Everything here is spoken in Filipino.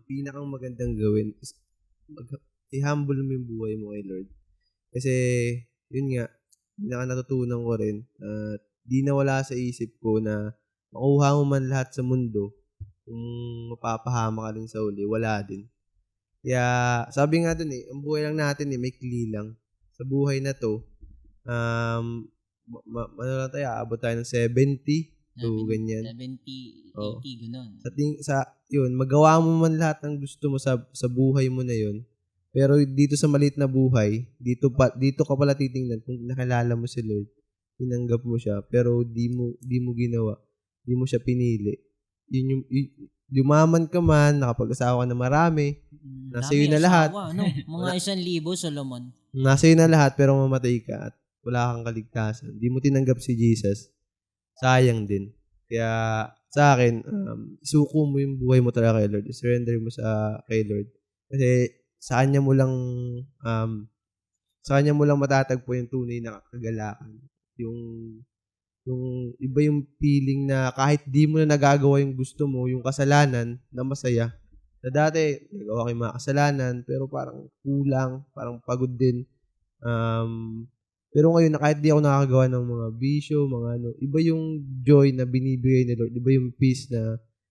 pinakang magandang gawin is i-humble mo yung buhay mo kay Lord. Kasi, yun nga, natutunan ko rin at 'di nawala sa isip ko na makuha mo man lahat sa mundo, kung mapapahama ka rin sa huli, wala din. Kaya sabi nga dun, ang buhay lang natin, maikli lang. Sa buhay na 'to, ano lang tayo, aabot tayo ng 70 to ganyan. 70, Oo. 80, gano'n. Yun, magawa mo man lahat ng gusto mo sa buhay mo na yun, pero dito sa maliit na buhay, dito ka pala titingnan kung nakilala mo si Lord, tinanggap mo siya, pero di mo ginawa, di mo siya pinili. Yun yumaman ka man, nakapag-asawa ka na marami, nasa iyo na lahat. Asawa, no? Mga 1,000, Solomon. Nasa iyo na lahat, pero mamatay ka at wala kang kaligtasan. Di mo tinanggap si Jesus, sayang din. Kaya sa akin, isuko mo yung buhay mo talaga kay Lord. I-surrender mo kay Lord. Kasi sa kanya mo lang matatagpo yung tunay na kagalakan. Yung iba yung feeling na kahit di mo na nagagawa yung gusto mo, yung kasalanan na masaya. Na dati, nagawa ko yung mga kasalanan, pero parang kulang, parang pagod din. Pero ngayon, na kahit di ako nakakagawa ng mga bisyo, mga ano, iba yung joy na binibigay ni Lord, iba yung peace na